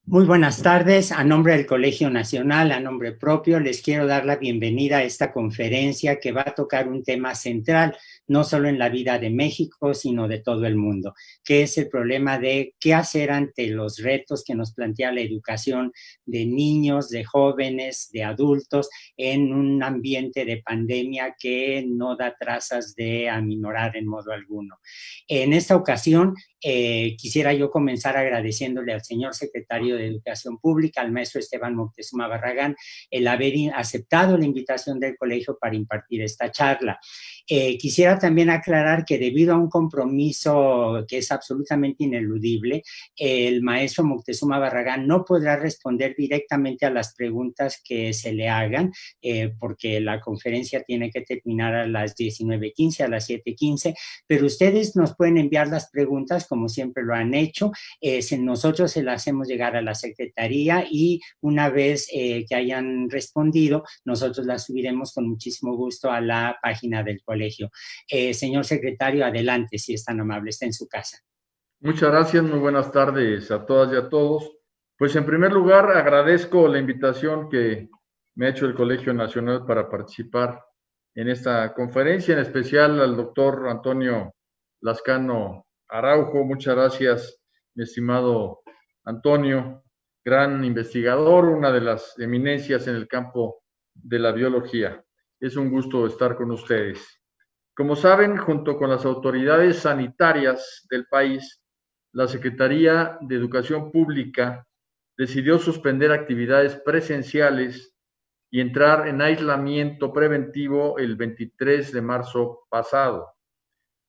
Muy buenas tardes. A nombre del Colegio Nacional, a nombre propio, les quiero dar la bienvenida a esta conferencia que va a tocar un tema central, no solo en la vida de México, sino de todo el mundo, que es el problema de qué hacer ante los retos que nos plantea la educación de niños, de jóvenes, de adultos, en un ambiente de pandemia que no da trazas de aminorar en modo alguno. En esta ocasión, quisiera yo comenzar agradeciéndole al señor secretario de Educación Pública, al maestro Esteban Moctezuma Barragán, el haber aceptado la invitación del colegio para impartir esta charla. Quisiera también aclarar que debido a un compromiso que es absolutamente ineludible, el maestro Moctezuma Barragán no podrá responder directamente a las preguntas que se le hagan, porque la conferencia tiene que terminar a las 19:15, a las 7:15, pero ustedes nos pueden enviar las preguntas como siempre lo han hecho. Nosotros se las hacemos llegar a la Secretaría y una vez que hayan respondido, nosotros las subiremos con muchísimo gusto a la página del colegio. Señor secretario, adelante, si es tan amable, está en su casa. Muchas gracias, muy buenas tardes a todas y a todos. Pues en primer lugar agradezco la invitación que me ha hecho el Colegio Nacional para participar en esta conferencia, en especial al doctor Antonio Lascano Araujo. Muchas gracias, mi estimado Antonio, gran investigador, una de las eminencias en el campo de la biología. Es un gusto estar con ustedes. Como saben, junto con las autoridades sanitarias del país, la Secretaría de Educación Pública decidió suspender actividades presenciales y entrar en aislamiento preventivo el 23 de marzo pasado.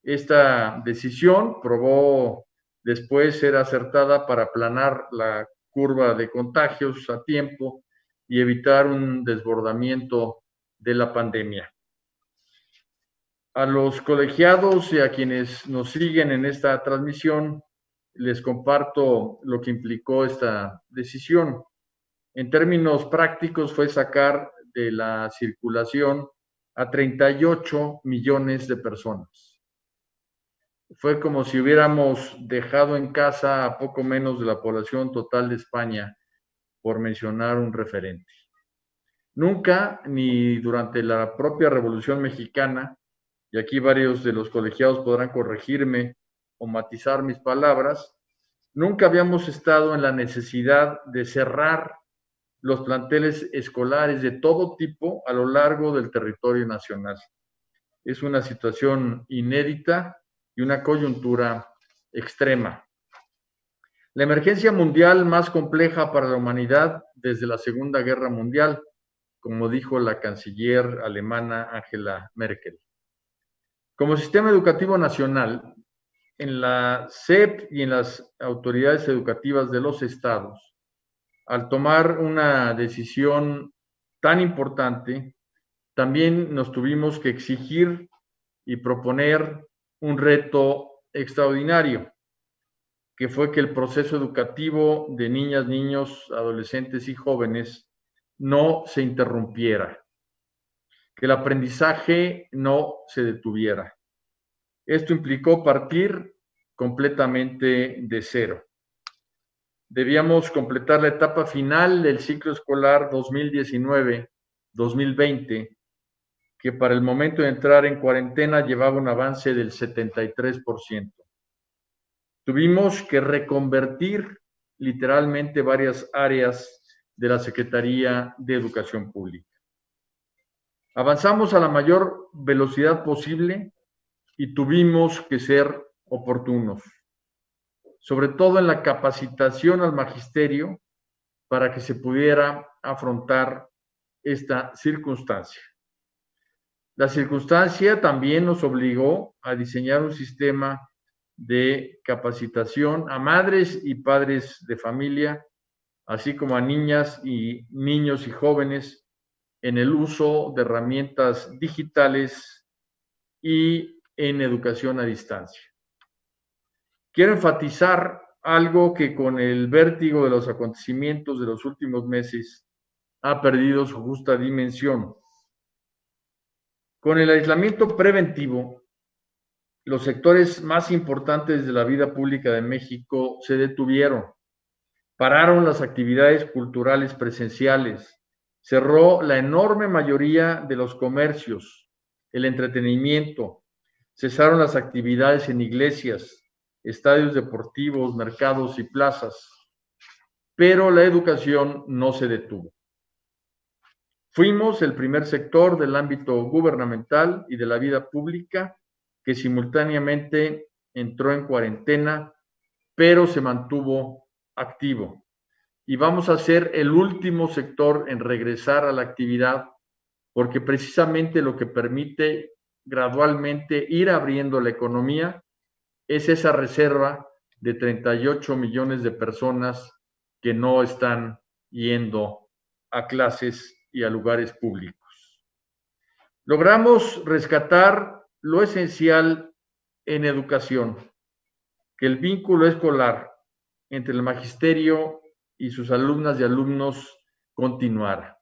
Esta decisión probó después ser acertada para aplanar la curva de contagios a tiempo y evitar un desbordamiento de la pandemia. A los colegiados y a quienes nos siguen en esta transmisión, les comparto lo que implicó esta decisión. En términos prácticos, fue sacar de la circulación a 38 millones de personas. Fue como si hubiéramos dejado en casa a poco menos de la población total de España, por mencionar un referente. Nunca, ni durante la propia Revolución Mexicana, y aquí varios de los colegiados podrán corregirme o matizar mis palabras, nunca habíamos estado en la necesidad de cerrar los planteles escolares de todo tipo a lo largo del territorio nacional. Es una situación inédita y una coyuntura extrema. La emergencia mundial más compleja para la humanidad desde la Segunda Guerra Mundial, como dijo la canciller alemana Angela Merkel. Como sistema educativo nacional, en la SEP y en las autoridades educativas de los estados, al tomar una decisión tan importante, también nos tuvimos que exigir y proponer un reto extraordinario, que fue que el proceso educativo de niñas, niños, adolescentes y jóvenes no se interrumpiera, que el aprendizaje no se detuviera. Esto implicó partir completamente de cero. Debíamos completar la etapa final del ciclo escolar 2019-2020, que para el momento de entrar en cuarentena llevaba un avance del 73%. Tuvimos que reconvertir literalmente varias áreas de la Secretaría de Educación Pública. Avanzamos a la mayor velocidad posible y tuvimos que ser oportunos, sobre todo en la capacitación al magisterio para que se pudiera afrontar esta circunstancia. La circunstancia también nos obligó a diseñar un sistema de capacitación a madres y padres de familia, así como a niñas y niños y jóvenes en el uso de herramientas digitales y en educación a distancia. Quiero enfatizar algo que con el vértigo de los acontecimientos de los últimos meses ha perdido su justa dimensión. Con el aislamiento preventivo, los sectores más importantes de la vida pública de México se detuvieron. Pararon las actividades culturales presenciales, cerró la enorme mayoría de los comercios, el entretenimiento, cesaron las actividades en iglesias, estadios deportivos, mercados y plazas, pero la educación no se detuvo. Fuimos el primer sector del ámbito gubernamental y de la vida pública que simultáneamente entró en cuarentena, pero se mantuvo activo. Y vamos a ser el último sector en regresar a la actividad, porque precisamente lo que permite gradualmente ir abriendo la economía es esa reserva de 38 millones de personas que no están yendo a clases y a lugares públicos. Logramos rescatar lo esencial en educación, que el vínculo escolar entre el magisterio y sus alumnas y alumnos continuara.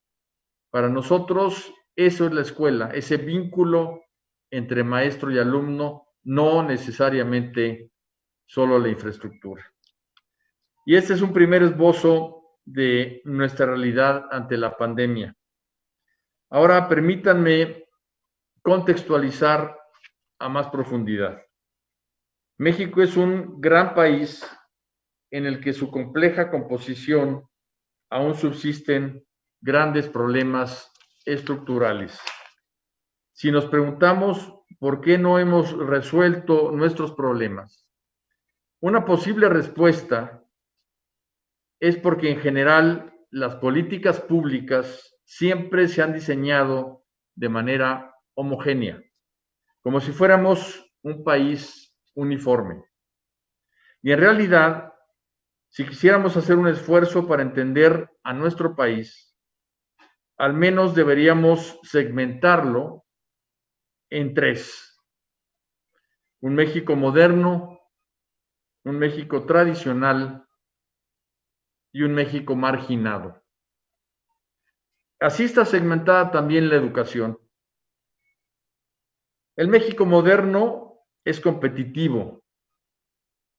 Para nosotros, eso es la escuela, ese vínculo entre maestro y alumno, no necesariamente solo la infraestructura. Y este es un primer esbozo de nuestra realidad ante la pandemia. Ahora permítanme contextualizar a más profundidad. México es un gran país en el que su compleja composición aún subsisten grandes problemas estructurales. Si nos preguntamos por qué no hemos resuelto nuestros problemas, una posible respuesta es porque en general las políticas públicas siempre se han diseñado de manera homogénea, como si fuéramos un país uniforme. Y en realidad, si quisiéramos hacer un esfuerzo para entender a nuestro país, al menos deberíamos segmentarlo en tres: un México moderno, un México tradicional y un México marginado. Así está segmentada también la educación. El México moderno es competitivo,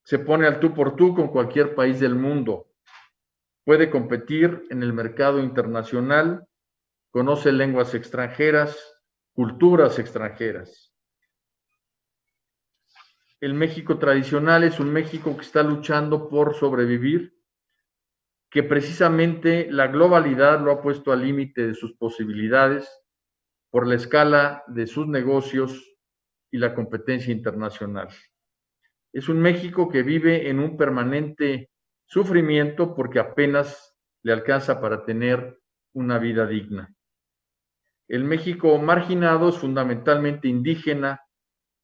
se pone al tú por tú con cualquier país del mundo, puede competir en el mercado internacional, conoce lenguas extranjeras, culturas extranjeras. El México tradicional es un México que está luchando por sobrevivir, que precisamente la globalidad lo ha puesto al límite de sus posibilidades por la escala de sus negocios y la competencia internacional. Es un México que vive en un permanente sufrimiento porque apenas le alcanza para tener una vida digna. El México marginado es fundamentalmente indígena,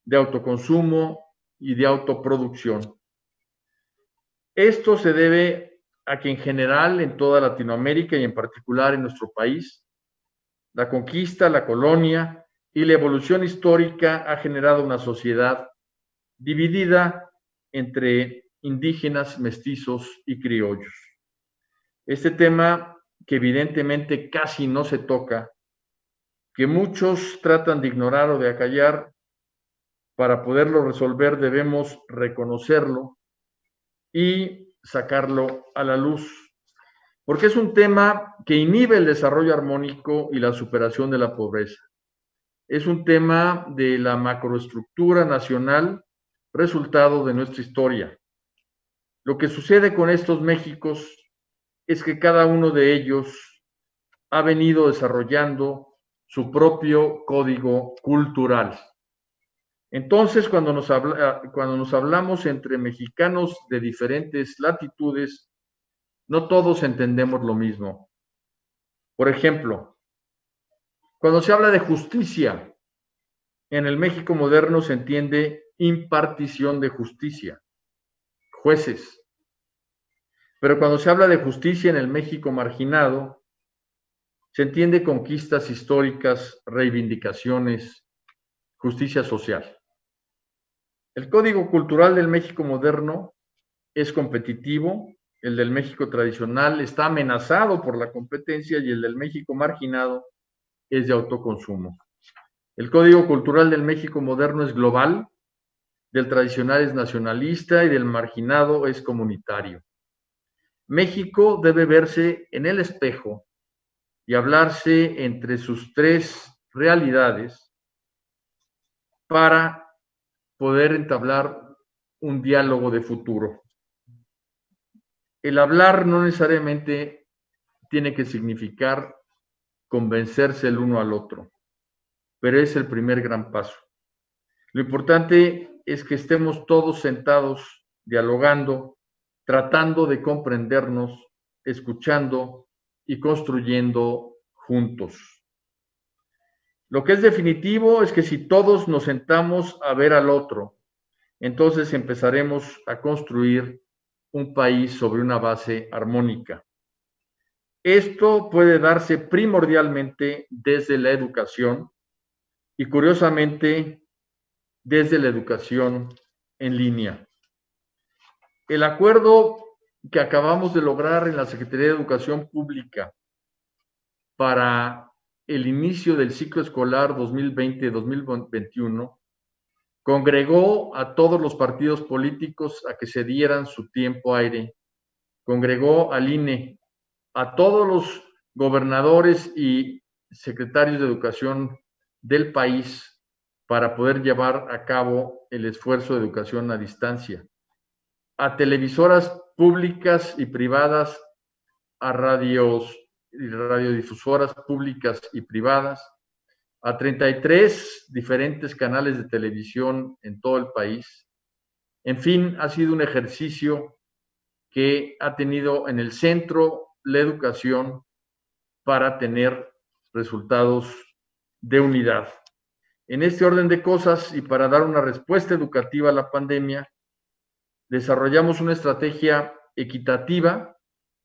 de autoconsumo y de autoproducción. Esto se debe a que en general en toda Latinoamérica y en particular en nuestro país, la conquista, la colonia y la evolución histórica ha generado una sociedad dividida entre indígenas, mestizos y criollos. Este tema que evidentemente casi no se toca, que muchos tratan de ignorar o de acallar, para poderlo resolver debemos reconocerlo y sacarlo a la luz, porque es un tema que inhibe el desarrollo armónico y la superación de la pobreza. Es un tema de la macroestructura nacional, resultado de nuestra historia. Lo que sucede con estos Méxicos es que cada uno de ellos ha venido desarrollando su propio código cultural. Entonces, cuando nos hablamos entre mexicanos de diferentes latitudes, no todos entendemos lo mismo. Por ejemplo, cuando se habla de justicia, en el México moderno se entiende impartición de justicia, jueces. Pero cuando se habla de justicia en el México marginado, se entiende conquistas históricas, reivindicaciones, justicia social. El código cultural del México moderno es competitivo, el del México tradicional está amenazado por la competencia y el del México marginado es de autoconsumo. El código cultural del México moderno es global, del tradicional es nacionalista y del marginado es comunitario. México debe verse en el espejo y hablarse entre sus tres realidades para poder entablar un diálogo de futuro. El hablar no necesariamente tiene que significar convencerse el uno al otro, pero es el primer gran paso. Lo importante es que estemos todos sentados, dialogando, tratando de comprendernos, escuchando y construyendo juntos. Lo que es definitivo es que si todos nos sentamos a ver al otro, entonces empezaremos a construir un país sobre una base armónica. Esto puede darse primordialmente desde la educación y, curiosamente, desde la educación en línea. El acuerdo que acabamos de lograr en la Secretaría de Educación Pública para el inicio del ciclo escolar 2020-2021 congregó a todos los partidos políticos a que se dieran su tiempo aire, congregó al INE, a todos los gobernadores y secretarios de educación del país para poder llevar a cabo el esfuerzo de educación a distancia, a televisoras públicas y privadas, a radiodifusoras públicas y privadas, a 33 diferentes canales de televisión en todo el país. En fin, ha sido un ejercicio que ha tenido en el centro la educación para tener resultados de unidad. En este orden de cosas y para dar una respuesta educativa a la pandemia, desarrollamos una estrategia equitativa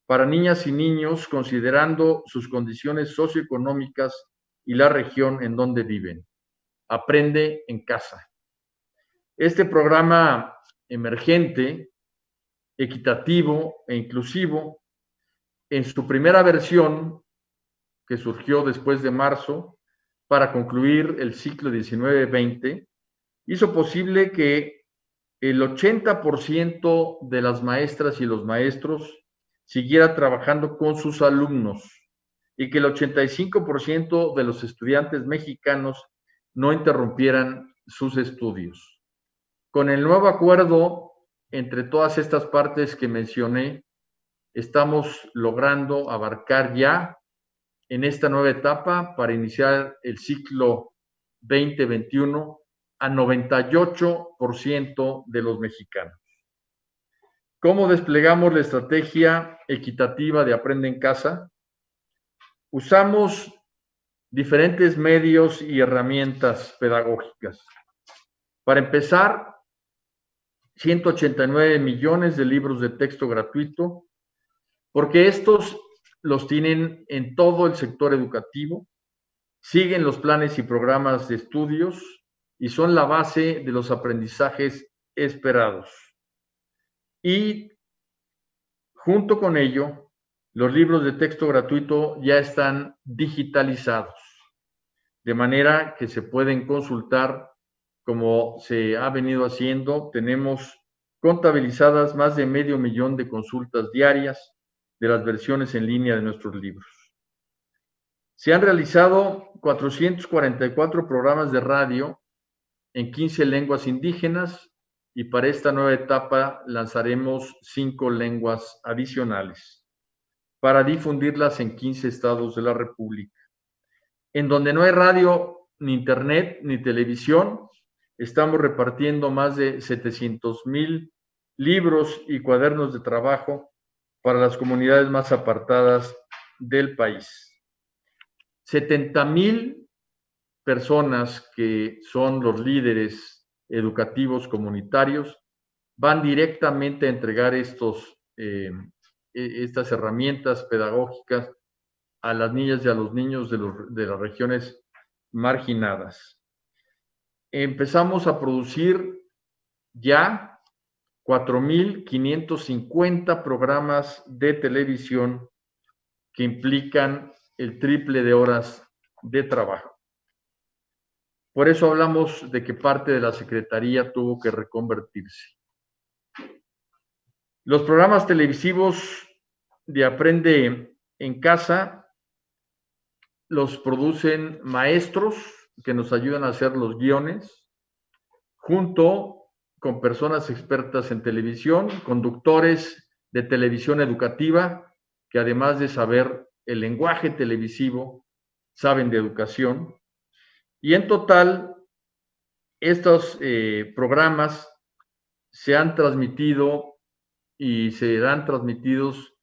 para niñas y niños considerando sus condiciones socioeconómicas y la región en donde viven. Aprende en casa. Este programa emergente, equitativo e inclusivo, en su primera versión, que surgió después de marzo, para concluir el ciclo 19-20, hizo posible que el 80% de las maestras y los maestros siguiera trabajando con sus alumnos y que el 85% de los estudiantes mexicanos no interrumpieran sus estudios. Con el nuevo acuerdo entre todas estas partes que mencioné, estamos logrando abarcar ya en esta nueva etapa para iniciar el ciclo 2021 a 98% de los mexicanos. ¿Cómo desplegamos la estrategia equitativa de Aprende en Casa? Usamos diferentes medios y herramientas pedagógicas. Para empezar, 189 millones de libros de texto gratuito, porque estos los tienen en todo el sector educativo, siguen los planes y programas de estudios y son la base de los aprendizajes esperados. Y junto con ello, los libros de texto gratuito ya están digitalizados, de manera que se pueden consultar como se ha venido haciendo. Tenemos contabilizadas más de 500,000 de consultas diarias de las versiones en línea de nuestros libros. Se han realizado 444 programas de radio en 15 lenguas indígenas y para esta nueva etapa lanzaremos 5 lenguas adicionales para difundirlas en 15 estados de la República. En donde no hay radio, ni internet, ni televisión, estamos repartiendo más de 700,000 libros y cuadernos de trabajo para las comunidades más apartadas del país. 70,000 personas que son los líderes educativos comunitarios van directamente a entregar estas herramientas pedagógicas a las niñas y a los niños de las regiones marginadas. Empezamos a producir ya 4,550 programas de televisión que implican el triple de horas de trabajo. Por eso hablamos de que parte de la Secretaría tuvo que reconvertirse. Los programas televisivos de Aprende en Casa los producen maestros que nos ayudan a hacer los guiones, junto con personas expertas en televisión, conductores de televisión educativa, que además de saber el lenguaje televisivo, saben de educación. Y en total, estos programas se han transmitido y serán transmitidos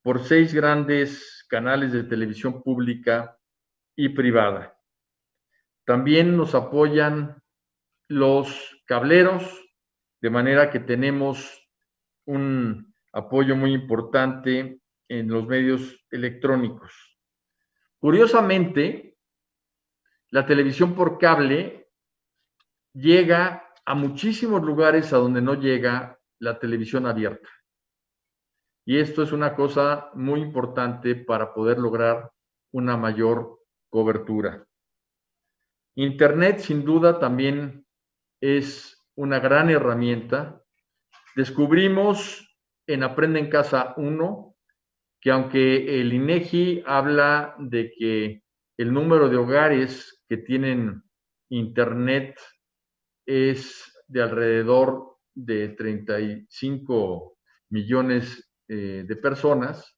por 6 grandes canales de televisión pública y privada. También nos apoyan los cableros, de manera que tenemos un apoyo muy importante en los medios electrónicos. Curiosamente, la televisión por cable llega a muchísimos lugares a donde no llega la televisión abierta. Y esto es una cosa muy importante para poder lograr una mayor cobertura. Internet, sin duda, también es una gran herramienta. Descubrimos en Aprende en Casa 1 que aunque el INEGI habla de que el número de hogares que tienen Internet es de alrededor de 35 millones de personas,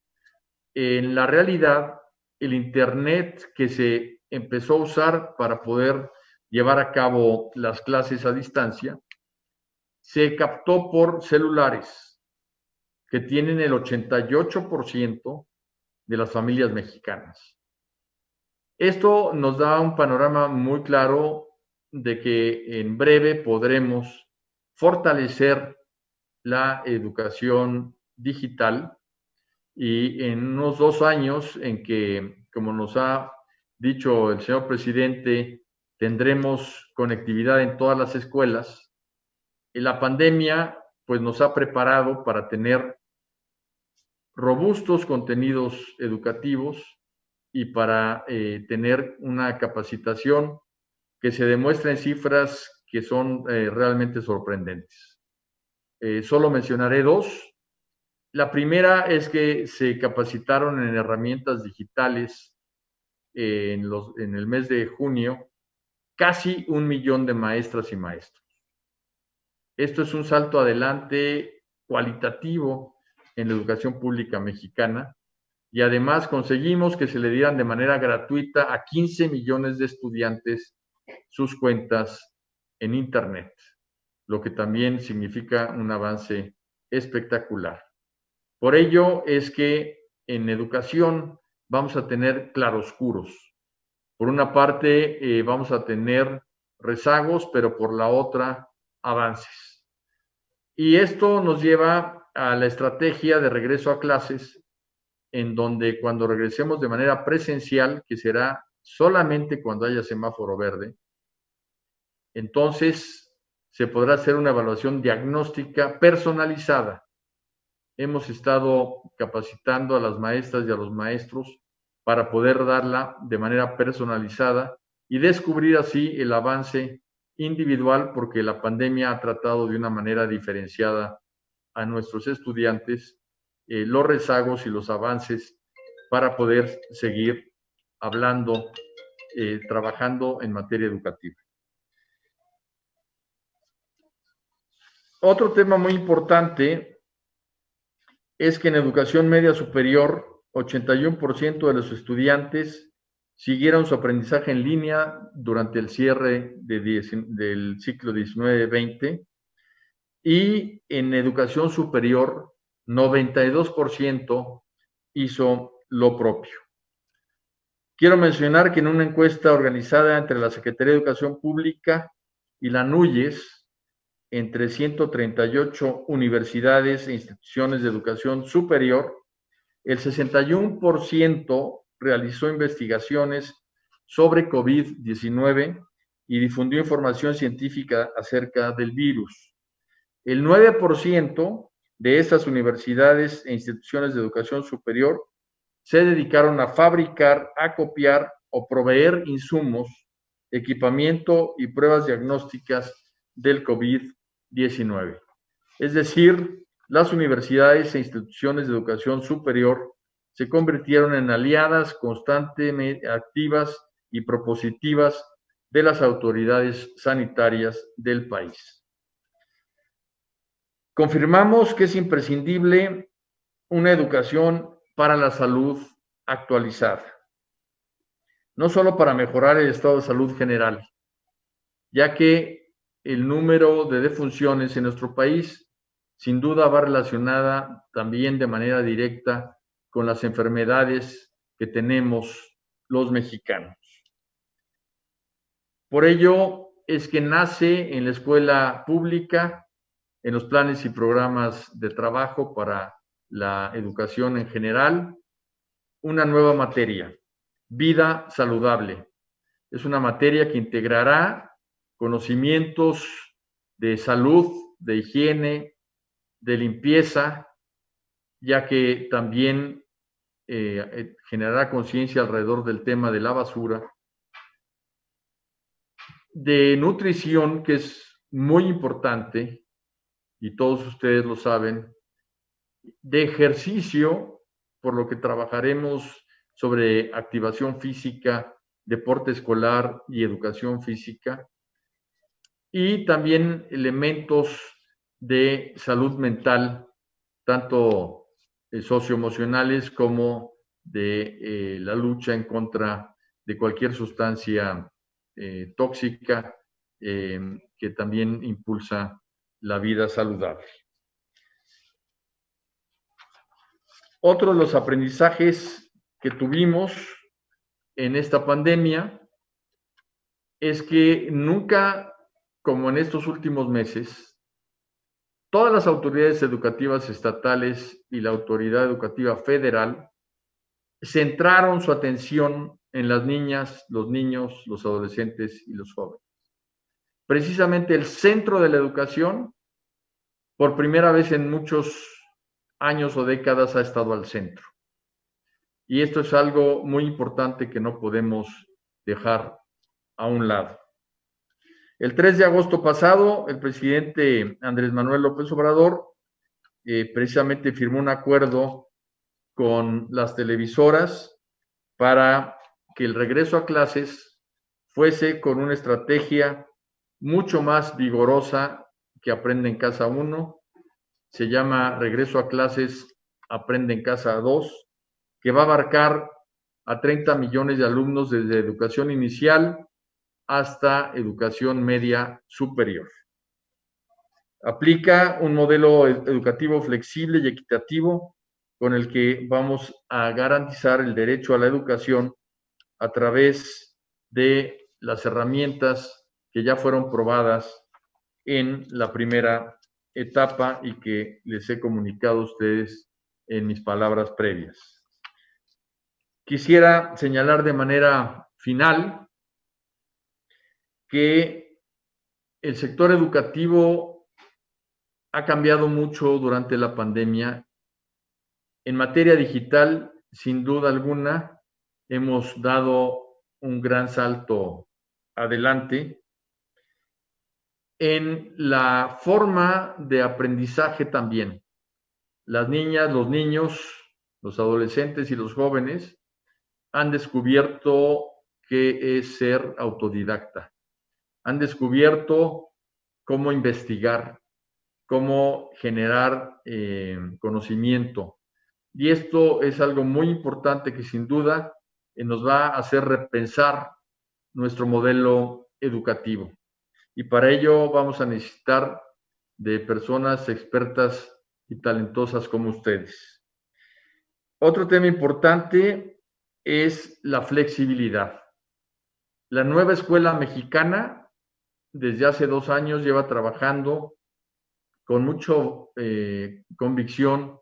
en la realidad el Internet que se empezó a usar para poder llevar a cabo las clases a distancia se captó por celulares que tienen el 88% de las familias mexicanas. Esto nos da un panorama muy claro de que en breve podremos fortalecer la educación digital y en unos 2 años en que, como nos ha dicho el señor presidente, tendremos conectividad en todas las escuelas, la pandemia pues nos ha preparado para tener robustos contenidos educativos y para tener una capacitación que se demuestra en cifras que son realmente sorprendentes. Solo mencionaré 2. La primera es que se capacitaron en herramientas digitales en el mes de junio casi 1 millón de maestras y maestros. Esto es un salto adelante cualitativo en la educación pública mexicana y además conseguimos que se le dieran de manera gratuita a 15 millones de estudiantes sus cuentas en Internet, lo que también significa un avance espectacular. Por ello es que en educación vamos a tener claroscuros. Por una parte vamos a tener rezagos, pero por la otra avances. Y esto nos lleva a la estrategia de regreso a clases, en donde cuando regresemos de manera presencial, que será solamente cuando haya semáforo verde, entonces se podrá hacer una evaluación diagnóstica personalizada. Hemos estado capacitando a las maestras y a los maestros para poder darla de manera personalizada y descubrir así el avance individual, porque la pandemia ha tratado de una manera diferenciada a nuestros estudiantes los rezagos y los avances para poder seguir hablando, trabajando en materia educativa. Otro tema muy importante es que en educación media superior, 81% de los estudiantes siguieron su aprendizaje en línea durante el cierre del ciclo 19-20 y en educación superior, 92% hizo lo propio. Quiero mencionar que en una encuesta organizada entre la Secretaría de Educación Pública y la NUYES, entre 138 universidades e instituciones de educación superior, el 61% realizó investigaciones sobre COVID-19 y difundió información científica acerca del virus. El 9% de estas universidades e instituciones de educación superior se dedicaron a fabricar, a copiar o proveer insumos, equipamiento y pruebas diagnósticas del COVID-19. Es decir, las universidades e instituciones de educación superior se convirtieron en aliadas constantemente activas y propositivas de las autoridades sanitarias del país. Confirmamos que es imprescindible una educación para la salud actualizada, no solo para mejorar el estado de salud general, ya que el número de defunciones en nuestro país sin duda va relacionada también de manera directa con las enfermedades que tenemos los mexicanos. Por ello es que nace en la escuela pública, en los planes y programas de trabajo para la educación en general, una nueva materia, vida saludable. Es una materia que integrará conocimientos de salud, de higiene, de limpieza, ya que también generará conciencia alrededor del tema de la basura, de nutrición, que es muy importante, y todos ustedes lo saben, de ejercicio, por lo que trabajaremos sobre activación física, deporte escolar y educación física, y también elementos de salud mental, tanto socioemocionales como de la lucha en contra de cualquier sustancia tóxica que también impulsa la vida saludable. Otro de los aprendizajes que tuvimos en esta pandemia es que nunca, como en estos últimos meses, todas las autoridades educativas estatales y la autoridad educativa federal centraron su atención en las niñas, los niños, los adolescentes y los jóvenes. Precisamente el centro de la educación, por primera vez en muchos años o décadas, ha estado al centro. Y esto es algo muy importante que no podemos dejar a un lado. El 3 de agosto pasado, el presidente Andrés Manuel López Obrador precisamente firmó un acuerdo con las televisoras para que el regreso a clases fuese con una estrategia mucho más vigorosa que Aprende en Casa 1, se llama Regreso a Clases Aprende en Casa 2, que va a abarcar a 30 millones de alumnos desde educación inicial hasta educación media superior. Aplica un modelo educativo flexible y equitativo con el que vamos a garantizar el derecho a la educación a través de las herramientas que ya fueron probadas en la primera etapa y que les he comunicado a ustedes en mis palabras previas. Quisiera señalar de manera final que el sector educativo ha cambiado mucho durante la pandemia. En materia digital, sin duda alguna, hemos dado un gran salto adelante. En la forma de aprendizaje también. Las niñas, los niños, los adolescentes y los jóvenes han descubierto qué es ser autodidacta. Han descubierto cómo investigar, cómo generar conocimiento. Y esto es algo muy importante que sin duda nos va a hacer repensar nuestro modelo educativo. Y para ello vamos a necesitar de personas expertas y talentosas como ustedes. Otro tema importante es la flexibilidad. La nueva escuela mexicana, desde hace 2 años, lleva trabajando con mucha convicción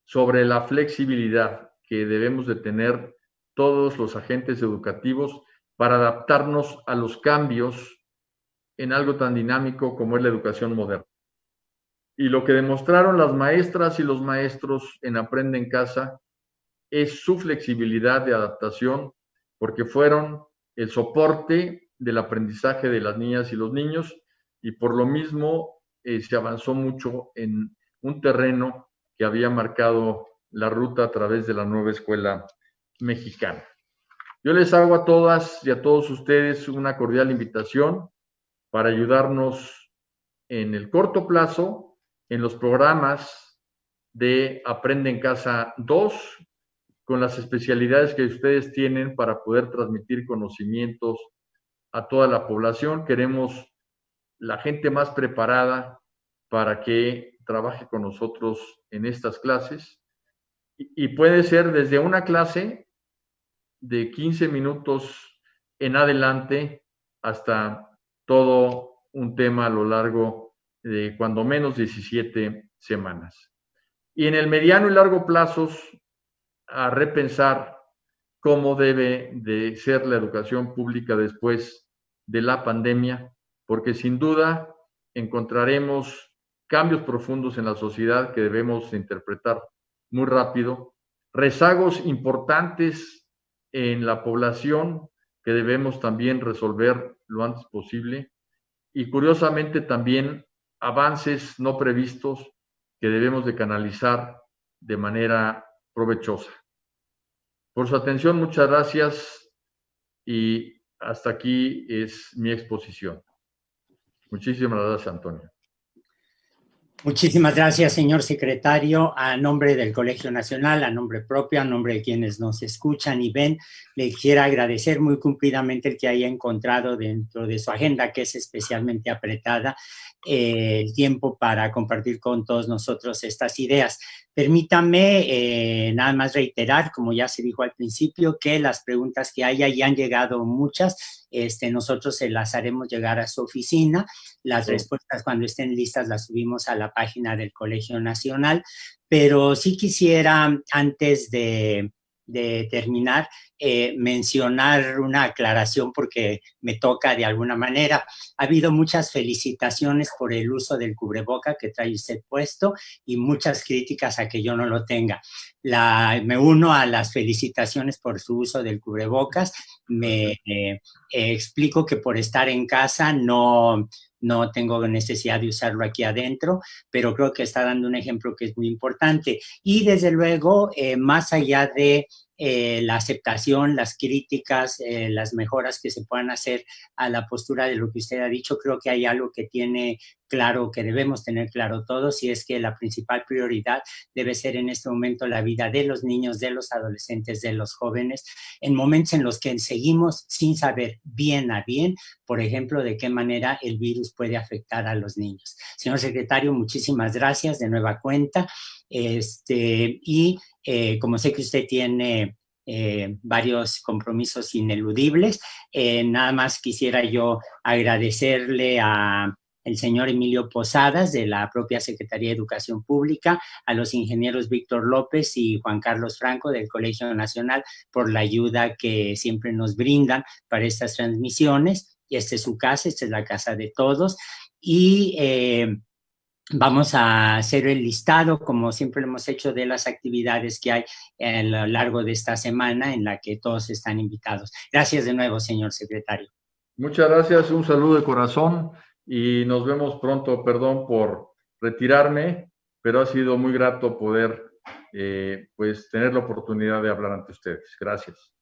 sobre la flexibilidad que debemos de tener todos los agentes educativos para adaptarnos a los cambios en algo tan dinámico como es la educación moderna. Y lo que demostraron las maestras y los maestros en Aprende en Casa es su flexibilidad de adaptación, porque fueron el soporte del aprendizaje de las niñas y los niños, y por lo mismo se avanzó mucho en un terreno que había marcado la ruta a través de la nueva escuela mexicana. Yo les hago a todas y a todos ustedes una cordial invitación para ayudarnos en el corto plazo en los programas de Aprende en Casa 2, con las especialidades que ustedes tienen para poder transmitir conocimientos a toda la población. Queremos la gente más preparada para que trabaje con nosotros en estas clases. Y puede ser desde una clase de 15 minutos en adelante hasta todo un tema a lo largo de cuando menos 17 semanas. Y en el mediano y largo plazos, a repensar cómo debe de ser la educación pública después de la pandemia, porque sin duda encontraremos cambios profundos en la sociedad que debemos interpretar muy rápido, rezagos importantes en la población que debemos también resolver lo antes posible y curiosamente también avances no previstos que debemos de canalizar de manera provechosa. Por su atención, muchas gracias y hasta aquí es mi exposición. Muchísimas gracias, Antonio. Muchísimas gracias, señor secretario. A nombre del Colegio Nacional, a nombre propio, a nombre de quienes nos escuchan y ven, le quiero agradecer muy cumplidamente el que haya encontrado dentro de su agenda, que es especialmente apretada, el tiempo para compartir con todos nosotros estas ideas. Permítame nada más reiterar, como ya se dijo al principio, que las preguntas que haya ya han llegado muchas. Nosotros se las haremos llegar a su oficina. Las respuestas, cuando estén listas, las subimos a la página del Colegio Nacional. Pero sí quisiera, antes de terminar, mencionar una aclaración porque me toca de alguna manera. Ha habido muchas felicitaciones por el uso del cubreboca que trae usted puesto y muchas críticas a que yo no lo tenga. Me uno a las felicitaciones por su uso del cubrebocas. Me explico que por estar en casa no tengo necesidad de usarlo aquí adentro, pero creo que está dando un ejemplo que es muy importante. Y desde luego, más allá de la aceptación, las críticas, las mejoras que se puedan hacer a la postura de lo que usted ha dicho, creo que hay algo que tiene claro, que debemos tener claro todos, y es que la principal prioridad debe ser en este momento la vida de los niños, de los adolescentes, de los jóvenes, en momentos en los que seguimos sin saber bien a bien, por ejemplo, de qué manera el virus puede afectar a los niños. Señor secretario, muchísimas gracias de nueva cuenta. Como sé que usted tiene varios compromisos ineludibles, nada más quisiera yo agradecerle a el señor Emilio Posadas, de la propia Secretaría de Educación Pública, a los ingenieros Víctor López y Juan Carlos Franco del Colegio Nacional por la ayuda que siempre nos brindan para estas transmisiones. Esta es su casa, esta es la casa de todos. Y vamos a hacer el listado, como siempre lo hemos hecho, de las actividades que hay a lo largo de esta semana en la que todos están invitados. Gracias de nuevo, señor secretario. Muchas gracias, un saludo de corazón y nos vemos pronto. Perdón por retirarme, pero ha sido muy grato poder pues tener la oportunidad de hablar ante ustedes. Gracias.